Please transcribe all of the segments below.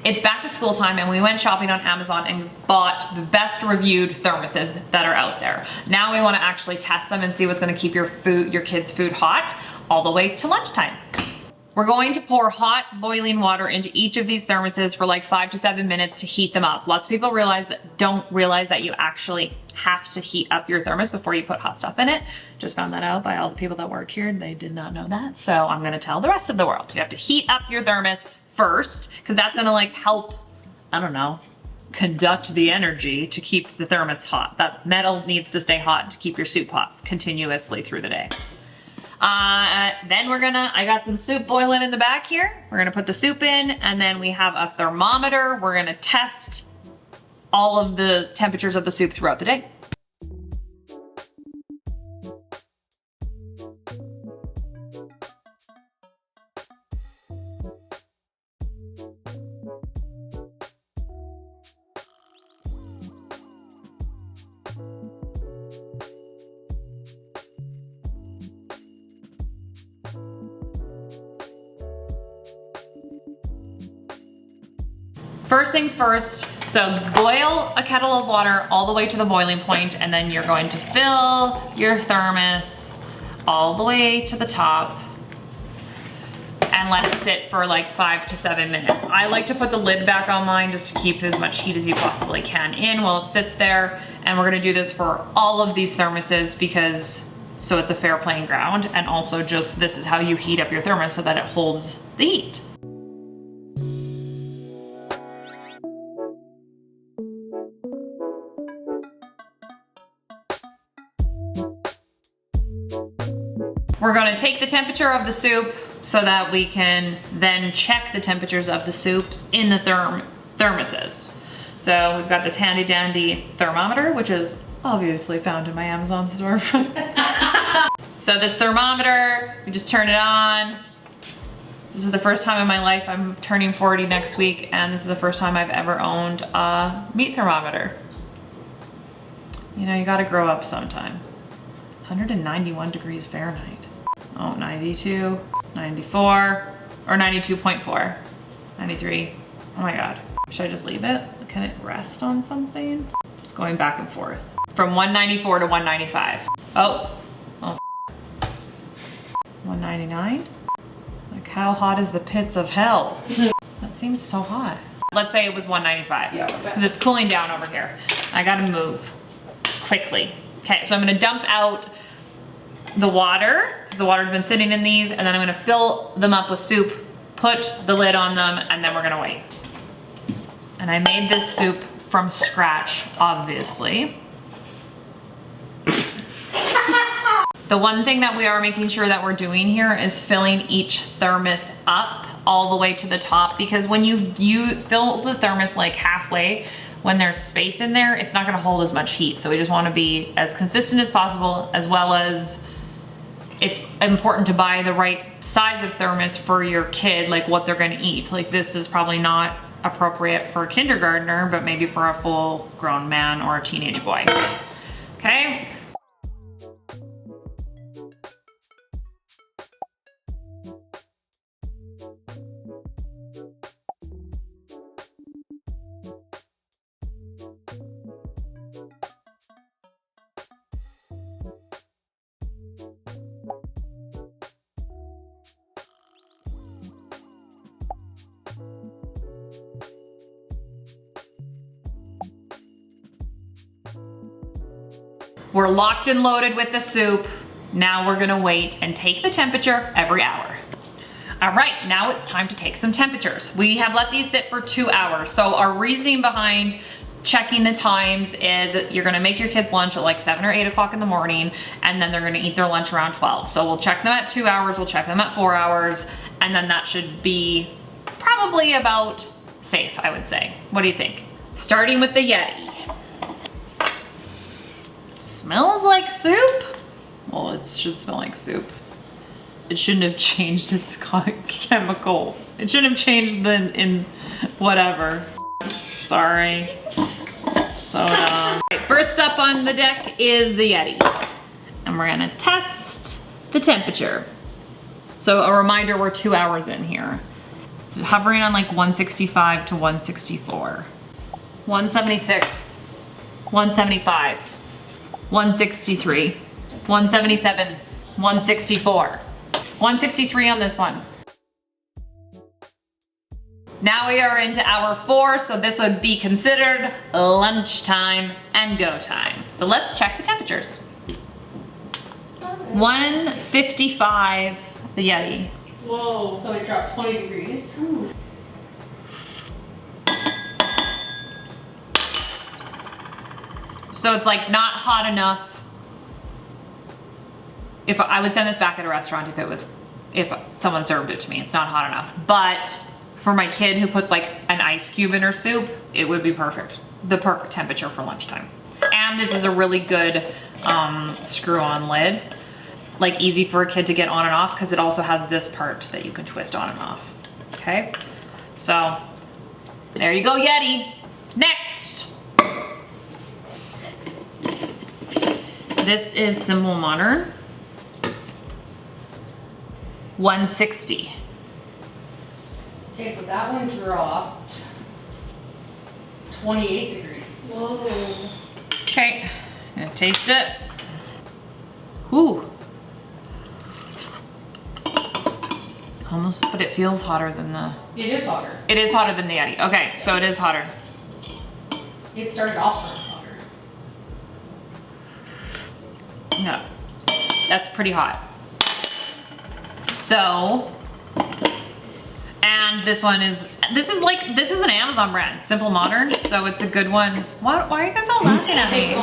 It's back to school time and we went shopping on Amazon and bought the best reviewed thermoses that are out there. Now we want to actually test them and see what's going to keep your kids' food hot all the way to lunchtime. We're going to pour hot boiling water into each of these thermoses for like 5 to 7 minutes to heat them up. Lots of people don't realize that you actually have to heat up your thermos before you put hot stuff in it. Just found that out by all the people that work here. They did not know that. So I'm gonna tell the rest of the world. You have to heat up your thermos first, because that's gonna like help, I don't know, conduct the energy to keep the thermos hot. That metal needs to stay hot to keep your soup hot continuously through the day. Then I got some soup boiling in the back here. We're gonna put the soup in, and then we have a thermometer. We're gonna test all of the temperatures of the soup throughout the day. First things first, so boil a kettle of water all the way to the boiling point, and then you're going to fill your thermos all the way to the top and let it sit for like 5 to 7 minutes. I like to put the lid back on mine just to keep as much heat as you possibly can in while it sits there. And we're gonna do this for all of these thermoses so it's a fair playing ground, and also just this is how you heat up your thermos so that it holds the heat. We're gonna take the temperature of the soup so that we can then check the temperatures of the soups in the thermoses. So we've got this handy dandy thermometer, which is obviously found in my Amazon store. So this thermometer, you just turn it on. This is the first time in my life, I'm turning 40 next week, and this is the first time I've ever owned a meat thermometer. You know, you gotta grow up sometime. 191 degrees Fahrenheit. Oh, 92, 94, or 92.4, 93. Oh my God. Should I just leave it? Can it rest on something? It's going back and forth. From 194 to 195. Oh 199? Like, how hot is the pits of hell? That seems so hot. Let's say it was 195, because it's cooling down over here. I gotta move quickly. Okay, so I'm gonna dump out the water, because the water's been sitting in these, and then I'm gonna fill them up with soup, put the lid on them, and then we're gonna wait. And I made this soup from scratch, obviously. The one thing that we are making sure that we're doing here is filling each thermos up all the way to the top, because when you fill the thermos like halfway, when there's space in there, it's not gonna hold as much heat. So we just wanna be as consistent as possible, as well as it's important to buy the right size of thermos for your kid, like what they're gonna eat. Like, this is probably not appropriate for a kindergartner, but maybe for a full grown man or a teenage boy. Okay. We're locked and loaded with the soup. Now we're gonna wait and take the temperature every hour. All right, now it's time to take some temperatures. We have let these sit for 2 hours. So our reasoning behind checking the times is that you're gonna make your kids lunch at like 7 or 8 o'clock in the morning, and then they're gonna eat their lunch around 12. So we'll check them at 2 hours, we'll check them at 4 hours, and then that should be probably about safe, I would say. What do you think? Starting with the Yeti. Smells like soup? Well, it should smell like soup. It shouldn't have changed its chemical. It shouldn't have changed in whatever. Sorry. So dumb. Right, first up on the deck is the Yeti. And we're gonna test the temperature. So a reminder, we're 2 hours in here. It's It's hovering on like 165 to 164. 176, 175, 163, 177, 164. 163 on this one. Now we are into hour 4, so this would be considered lunchtime and go time. So let's check the temperatures. 155, the Yeti. Whoa, so it dropped 20 degrees. Ooh. So it's like not hot enough. If I would send this back at a restaurant if someone served it to me, it's not hot enough. But for my kid who puts like an ice cube in her soup, it would be perfect. The perfect temperature for lunchtime. And this is a really good screw-on lid. Like easy for a kid to get on and off because it also has this part that you can twist on and off. Okay, so there you go, Yeti. Next. This is Simple Modern. 160. Okay, so that one dropped 28 degrees. Whoa. Okay, gonna taste it. Ooh. Almost, but it feels hotter than the... It is hotter. It is hotter than the Yeti. Okay, so it is hotter. It started off hotter. No, that's pretty hot. So, and this one is, this is an Amazon brand, Simple Modern, so it's a good one. What, why are you guys all laughing at me?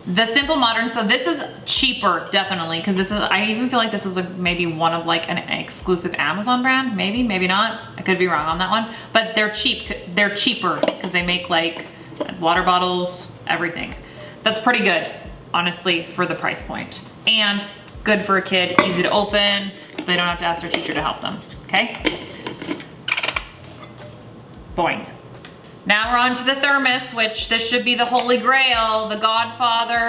The Simple Modern, so this is cheaper, definitely, because this is, I even feel like this is maybe one of like an exclusive Amazon brand, maybe, maybe not. I could be wrong on that one, but they're cheaper because they make like water bottles, everything. That's pretty good, honestly, for the price point. And good for a kid, easy to open, so they don't have to ask their teacher to help them, okay? Boing. Now we're on to the thermos, which this should be the holy grail, the godfather.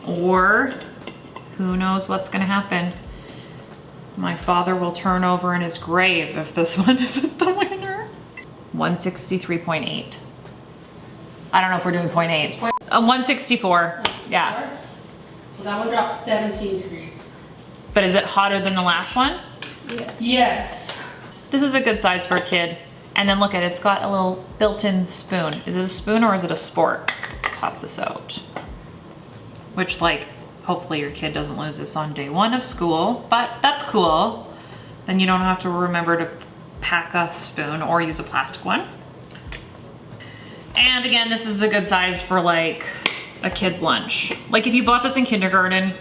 Or who knows what's gonna happen. My father will turn over in his grave if this one isn't the winner. 163.8. I don't know if we're doing 0.8s. 164, yeah. So that one dropped 17 degrees. But is it hotter than the last one? Yes. Yes. This is a good size for a kid. And then look at it, it's got a little built-in spoon. Is it a spoon or is it a sport? Let's pop this out. Which, like, hopefully your kid doesn't lose this on day 1 of school, but that's cool. Then you don't have to remember to pack a spoon or use a plastic one. And again, this is a good size for like a kid's lunch. Like if you bought this in kindergarten,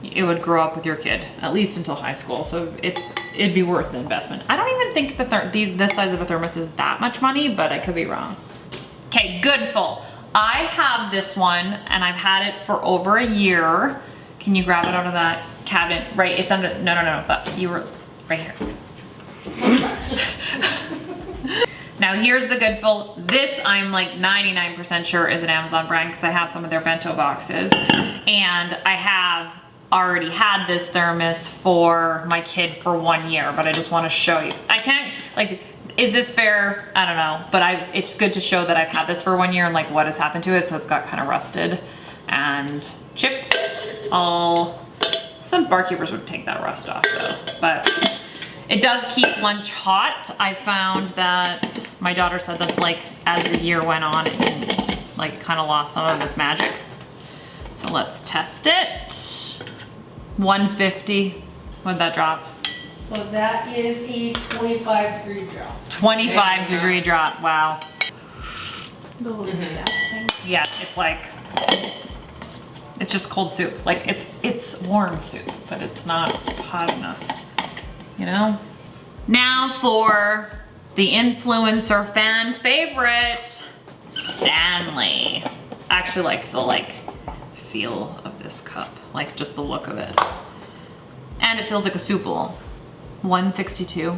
it would grow up with your kid, at least until high school. So it'd be worth the investment. I don't even think this size of a thermos is that much money, but I could be wrong. Okay, Goodful. I have this one and I've had it for over a year. Can you grab it out of that cabinet? Right, it's under, no, but you were right here. Now here's the Goodful. This I'm like 99% sure is an Amazon brand because I have some of their bento boxes. And I have already had this thermos for my kid for 1 year, but I just want to show you. I can't, like, is this fair? I don't know, but it's good to show that I've had this for 1 year and like what has happened to it. So it's got kind of rusted and chipped. Some barkeepers would take that rust off though, but it does keep lunch hot. I found that my daughter said that like as the year went on, it didn't, like, kind of lost some of its magic. So let's test it. 150, what'd that drop? So that is a 25 degree drop. 25 degree drop, wow. The little stats thing. Yeah, it's like, it's just cold soup. Like it's warm soup, but it's not hot enough, you know? Now for the influencer fan favorite, Stanley. I actually like the feel of this cup, like just the look of it. And it feels like a soup bowl. 162.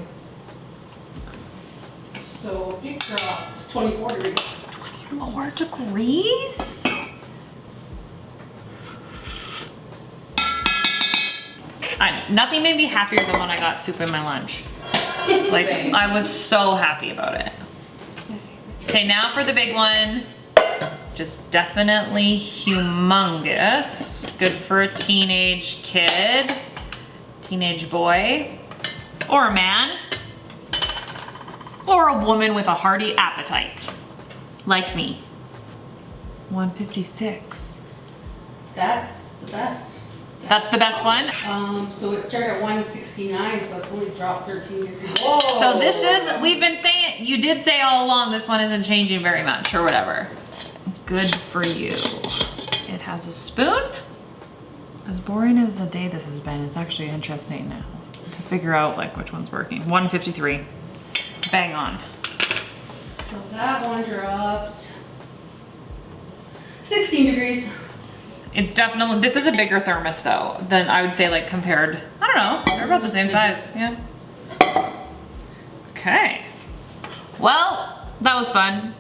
So it dropped 24 degrees. 24 degrees? Nothing made me happier than when I got soup in my lunch. Like, Same. I was so happy about it. Okay, now for the big one. Just definitely humongous. Good for a teenage kid, teenage boy, or a man, or a woman with a hearty appetite, like me. 156. That's the best. That's the best one. So it started at 169, so it's only dropped 13 degrees. Whoa! So this is, we've been saying, you did say all along, this one isn't changing very much or whatever. Good for you. It has a spoon. As boring as a day this has been, it's actually interesting now to figure out like which one's working. 153. Bang on. So that one dropped 16 degrees. It's definitely, this is a bigger thermos though, than I would say like compared, I don't know, they're about the same size, yeah. Okay. Well, that was fun.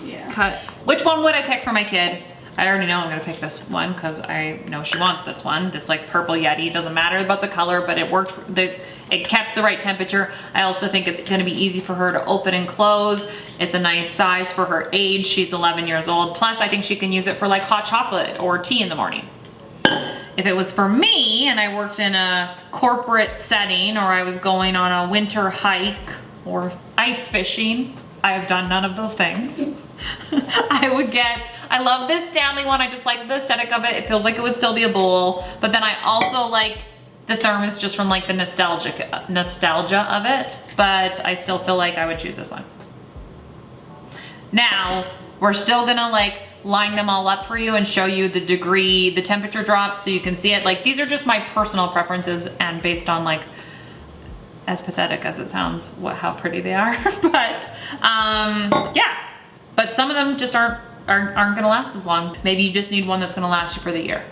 Yeah. Cut. Which one would I pick for my kid? I already know I'm gonna pick this one because I know she wants this one. This like purple Yeti. Doesn't matter about the color, but it worked. It kept the right temperature. I also think it's gonna be easy for her to open and close. It's a nice size for her age. She's 11 years old. Plus, I think she can use it for like hot chocolate or tea in the morning. If it was for me and I worked in a corporate setting or I was going on a winter hike or ice fishing, I have done none of those things. I love this Stanley one. I just like the aesthetic of it. It feels like it would still be a bowl, but then I also like the thermos just from like the nostalgia of it, but I still feel like I would choose this one. Now, we're still gonna like line them all up for you and show you the degree, the temperature drops so you can see it. Like these are just my personal preferences and based on like, as pathetic as it sounds, how pretty they are. But yeah, but some of them just aren't gonna last as long. Maybe you just need one that's gonna last you for the year.